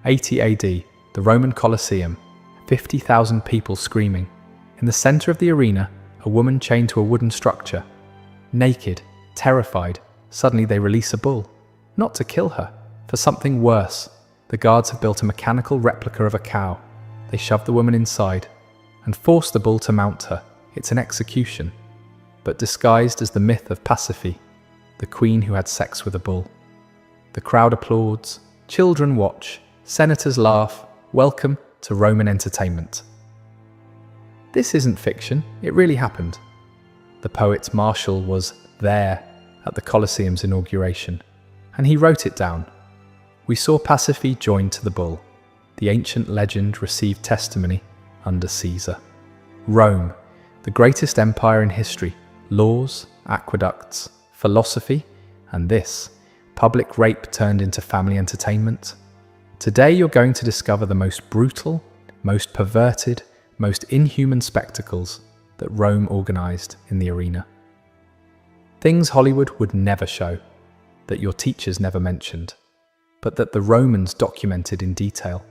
80 AD, the Roman Colosseum, 50,000 people screaming. In the center of the arena, a woman chained to a wooden structure. Naked, terrified, suddenly they release a bull. Not to kill her, for something worse. The guards have built a mechanical replica of a cow. They shove the woman inside and force the bull to mount her. It's an execution, but disguised as the myth of Pasiphae, the queen who had sex with a bull. The crowd applauds, children watch, senators laugh. Welcome to Roman entertainment. This isn't fiction, it really happened. The poet Martial was there at the Colosseum's inauguration, and he wrote it down. We saw Pasiphae joined to the bull. The ancient legend received testimony under Caesar. Rome, the greatest empire in history, laws, aqueducts, philosophy, and this, public rape turned into family entertainment. Today you're going to discover the most brutal, most perverted, most inhuman spectacles that Rome organized in the arena. Things Hollywood would never show, that your teachers never mentioned, but that the Romans documented in detail.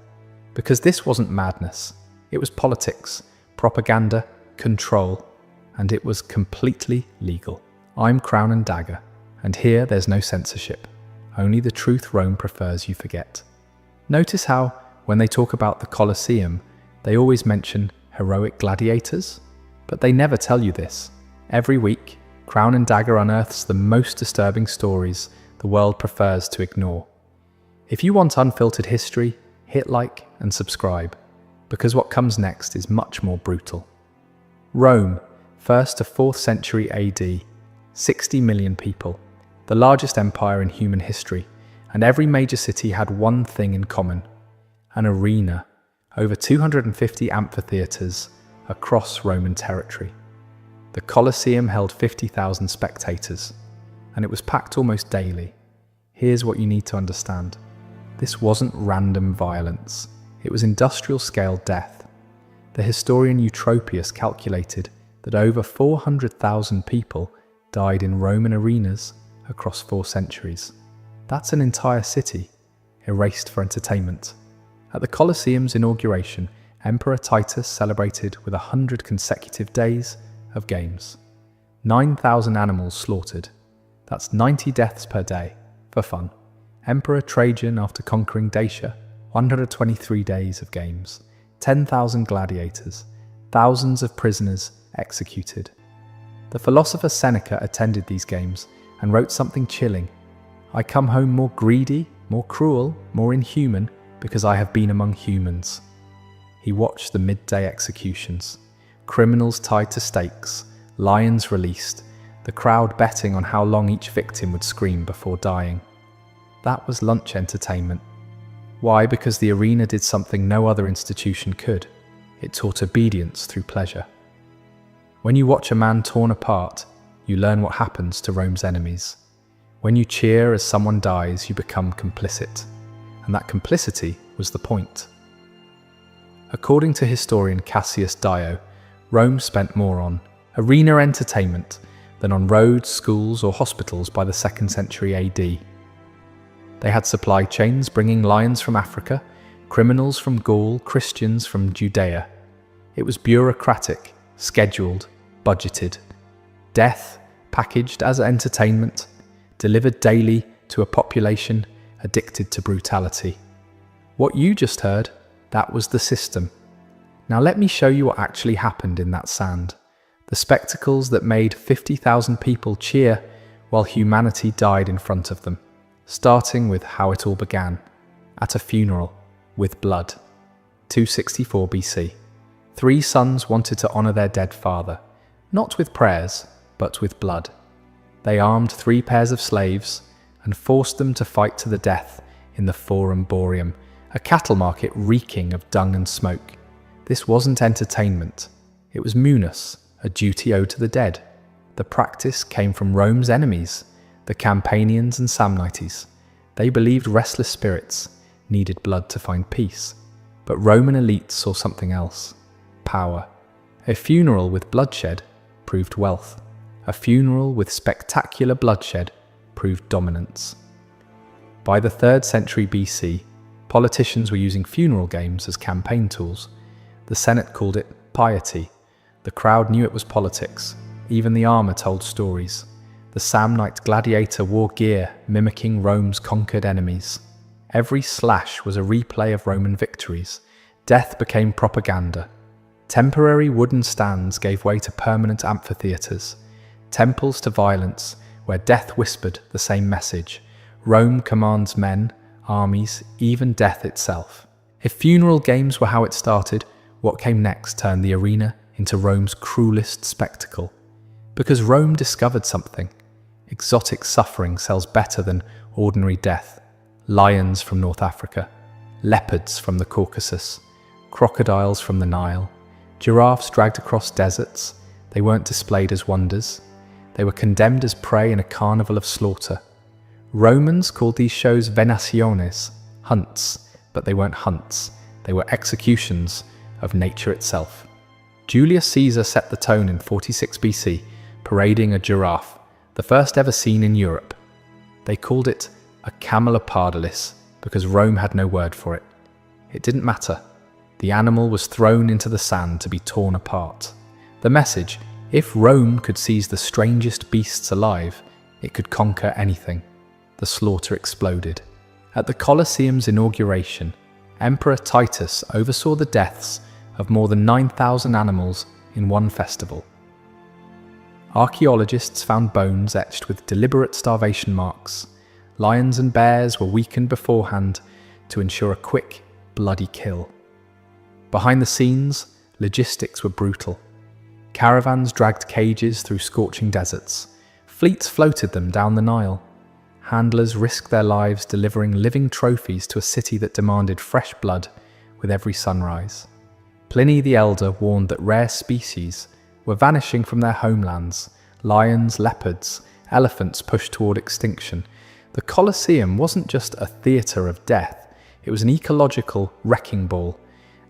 Because this wasn't madness, it was politics, propaganda, control, and it was completely legal. I'm Crown and Dagger, and here there's no censorship, only the truth Rome prefers you forget. Notice how, when they talk about the Colosseum, they always mention heroic gladiators, but they never tell you this. Every week, Crown and Dagger unearths the most disturbing stories the world prefers to ignore. If you want unfiltered history, hit like and subscribe, because what comes next is much more brutal. Rome, 1st to 4th century AD, 60 million people, the largest empire in human history, and every major city had one thing in common: an arena, over 250 amphitheatres across Roman territory. The Colosseum held 50,000 spectators, and it was packed almost daily. Here's what you need to understand. This wasn't random violence, it was industrial-scale death. The historian Eutropius calculated that over 400,000 people died in Roman arenas across 4 centuries. That's an entire city, erased for entertainment. At the Colosseum's inauguration, Emperor Titus celebrated with 100 consecutive days of games. 9,000 animals slaughtered. That's 90 deaths per day, for fun. Emperor Trajan, after conquering Dacia, 123 days of games. 10,000 gladiators, thousands of prisoners executed. The philosopher Seneca attended these games and wrote something chilling. I come home more greedy, more cruel, more inhuman, because I have been among humans. He watched the midday executions, criminals tied to stakes, lions released, the crowd betting on how long each victim would scream before dying. That was lunch entertainment. Why? Because the arena did something no other institution could. It taught obedience through pleasure. When you watch a man torn apart, you learn what happens to Rome's enemies. When you cheer as someone dies, you become complicit. And that complicity was the point. According to historian Cassius Dio, Rome spent more on arena entertainment than on roads, schools, or hospitals by the 2nd century AD. They had supply chains bringing lions from Africa, criminals from Gaul, Christians from Judea. It was bureaucratic, scheduled, budgeted. Death, packaged as entertainment, delivered daily to a population addicted to brutality. What you just heard, that was the system. Now let me show you what actually happened in that sand. The spectacles that made 50,000 people cheer while humanity died in front of them. Starting with how it all began, at a funeral, with blood. 264 BC. 3 sons wanted to honor their dead father, not with prayers, but with blood. They armed 3 pairs of slaves and forced them to fight to the death in the Forum Boarium, a cattle market reeking of dung and smoke. This wasn't entertainment. It was munus, a duty owed to the dead. The practice came from Rome's enemies, the Campanians and Samnites. They believed restless spirits needed blood to find peace. But Roman elites saw something else: power. A funeral with bloodshed proved wealth. A funeral with spectacular bloodshed proved dominance. By the 3rd century BC, Politicians were using funeral games as campaign tools. The Senate called it piety. The crowd knew it was politics. Even the armor told stories. The Samnite gladiator wore gear mimicking Rome's conquered enemies. Every slash was a replay of Roman victories. Death became propaganda. Temporary wooden stands gave way to permanent amphitheaters. Temples to violence, where death whispered the same message. Rome commands men, armies, even death itself. If funeral games were how it started, what came next turned the arena into Rome's cruelest spectacle. Because Rome discovered something. Exotic suffering sells better than ordinary death. Lions from North Africa, leopards from the Caucasus, crocodiles from the Nile, giraffes dragged across deserts. They weren't displayed as wonders. They were condemned as prey in a carnival of slaughter. Romans called these shows Venationes, hunts, but they weren't hunts. They were executions of nature itself. Julius Caesar set the tone in 46 BC, parading a giraffe, the first ever seen in Europe. They called it a camelopardalis because Rome had no word for it. It didn't matter. The animal was thrown into the sand to be torn apart. The message: if Rome could seize the strangest beasts alive, it could conquer anything. The slaughter exploded. At the Colosseum's inauguration, Emperor Titus oversaw the deaths of more than 9,000 animals in one festival. Archaeologists found bones etched with deliberate starvation marks. Lions and bears were weakened beforehand to ensure a quick, bloody kill. Behind the scenes, logistics were brutal. Caravans dragged cages through scorching deserts. Fleets floated them down the Nile. Handlers risked their lives delivering living trophies to a city that demanded fresh blood with every sunrise. Pliny the Elder warned that rare species were vanishing from their homelands. Lions, leopards, elephants pushed toward extinction. The Colosseum wasn't just a theatre of death, it was an ecological wrecking ball.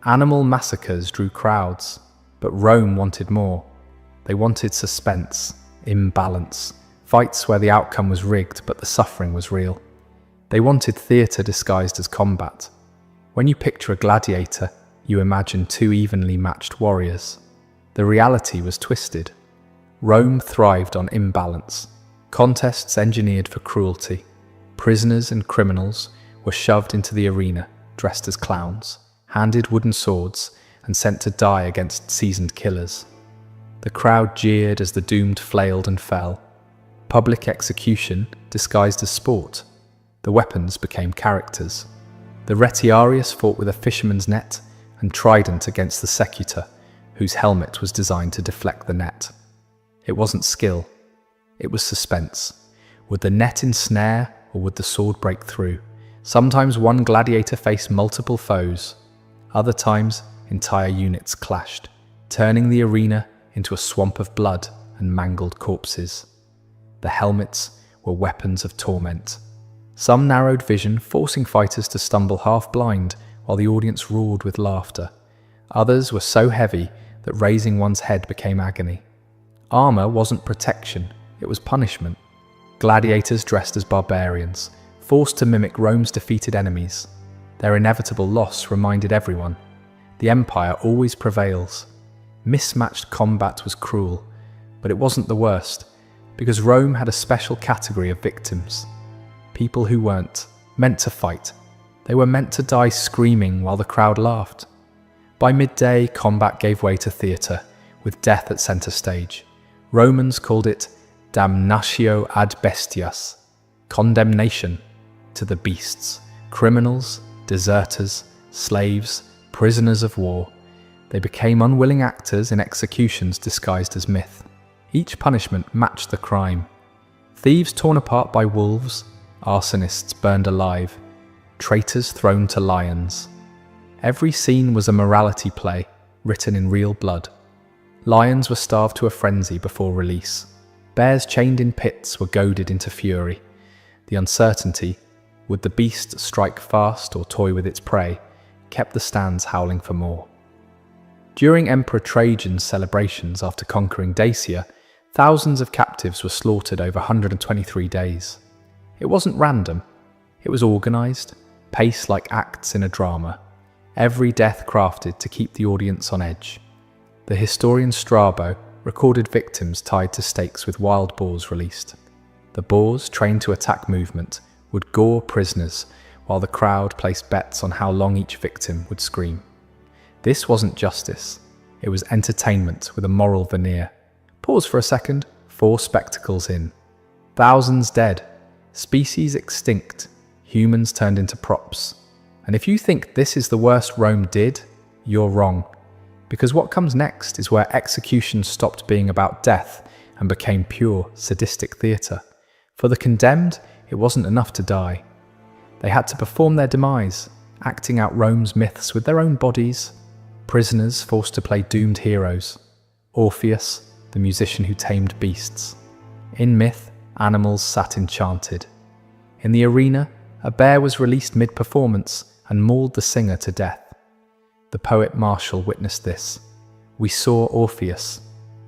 Animal massacres drew crowds, but Rome wanted more. They wanted suspense, imbalance, fights where the outcome was rigged but the suffering was real. They wanted theatre disguised as combat. When you picture a gladiator, you imagine two evenly matched warriors. The reality was twisted. Rome thrived on imbalance. Contests engineered for cruelty. Prisoners and criminals were shoved into the arena, dressed as clowns, handed wooden swords, and sent to die against seasoned killers. The crowd jeered as the doomed flailed and fell. Public execution disguised as sport. The weapons became characters. The retiarius fought with a fisherman's net and trident against the secutor, whose helmet was designed to deflect the net. It wasn't skill. It was suspense. Would the net ensnare or would the sword break through? Sometimes one gladiator faced multiple foes. Other times, entire units clashed, turning the arena into a swamp of blood and mangled corpses. The helmets were weapons of torment. Some narrowed vision, forcing fighters to stumble half-blind while the audience roared with laughter. Others were so heavy that raising one's head became agony. Armor wasn't protection, it was punishment. Gladiators dressed as barbarians, forced to mimic Rome's defeated enemies. Their inevitable loss reminded everyone: the empire always prevails. Mismatched combat was cruel, but it wasn't the worst, because Rome had a special category of victims. People who weren't meant to fight. They were meant to die screaming while the crowd laughed. By midday, combat gave way to theatre, with death at centre stage. Romans called it Damnatio ad Bestias, condemnation to the beasts, criminals, deserters, slaves, prisoners of war. They became unwilling actors in executions disguised as myth. Each punishment matched the crime. Thieves torn apart by wolves, arsonists burned alive, traitors thrown to lions. Every scene was a morality play, written in real blood. Lions were starved to a frenzy before release. Bears chained in pits were goaded into fury. The uncertainty, would the beast strike fast or toy with its prey, kept the stands howling for more. During Emperor Trajan's celebrations after conquering Dacia, thousands of captives were slaughtered over 123 days. It wasn't random. It was organized. paced like acts in a drama, every death crafted to keep the audience on edge. The historian Strabo recorded victims tied to stakes with wild boars released. The boars, trained to attack movement, would gore prisoners, while the crowd placed bets on how long each victim would scream. This wasn't justice. It was entertainment with a moral veneer. Pause for a second. 4 spectacles in. Thousands dead. Species extinct. Humans turned into props. And if you think this is the worst Rome did, you're wrong. Because what comes next is where execution stopped being about death and became pure, sadistic theatre. For the condemned, it wasn't enough to die. They had to perform their demise, acting out Rome's myths with their own bodies. Prisoners forced to play doomed heroes. Orpheus, the musician who tamed beasts. In myth, animals sat enchanted. In the arena, a bear was released mid-performance and mauled the singer to death. The poet Martial witnessed this. We saw Orpheus.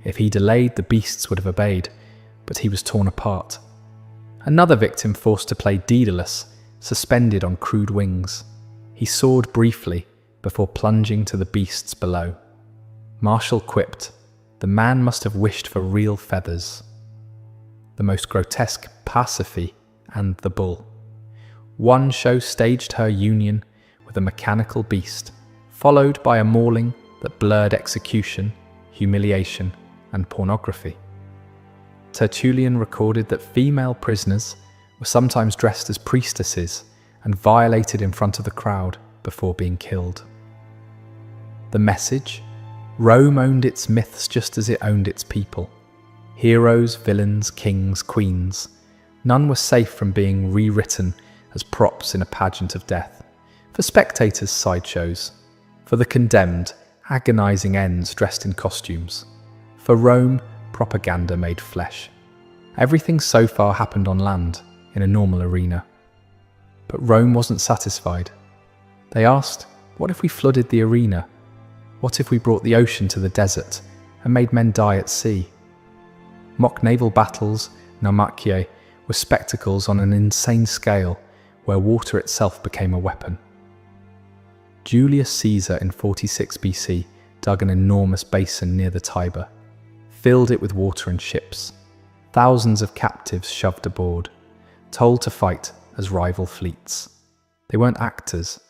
If he delayed, the beasts would have obeyed, but he was torn apart. Another victim forced to play Daedalus, suspended on crude wings. He soared briefly before plunging to the beasts below. Martial quipped, "The man must have wished for real feathers." The most grotesque, Pasiphae and the bull. One show staged her union with a mechanical beast, followed by a mauling that blurred execution, humiliation, and pornography. Tertullian recorded that female prisoners were sometimes dressed as priestesses and violated in front of the crowd before being killed. The message? Rome owned its myths just as it owned its people. Heroes, villains, kings, queens. None were safe from being rewritten as props in a pageant of death. For spectators, sideshows. For the condemned, agonizing ends dressed in costumes. For Rome, propaganda made flesh. Everything so far happened on land, in a normal arena. But Rome wasn't satisfied. They asked, what if we flooded the arena? What if we brought the ocean to the desert and made men die at sea? Mock naval battles, Naumachiae, were spectacles on an insane scale where water itself became a weapon. Julius Caesar in 46 BC dug an enormous basin near the Tiber, filled it with water and ships. Thousands of captives shoved aboard, told to fight as rival fleets. They weren't actors.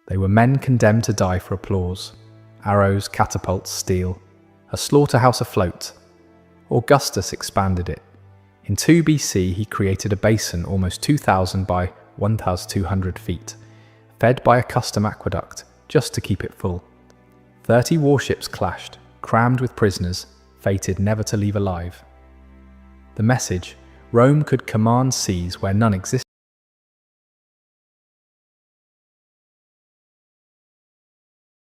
They were men condemned to die for applause. Arrows, catapults, steel. A slaughterhouse afloat. Augustus expanded it. In 2 BC, he created a basin almost 2,000 by 1,200 feet, fed by a custom aqueduct just to keep it full. 30 warships clashed, crammed with prisoners, fated never to leave alive. The message, Rome could command seas where none existed.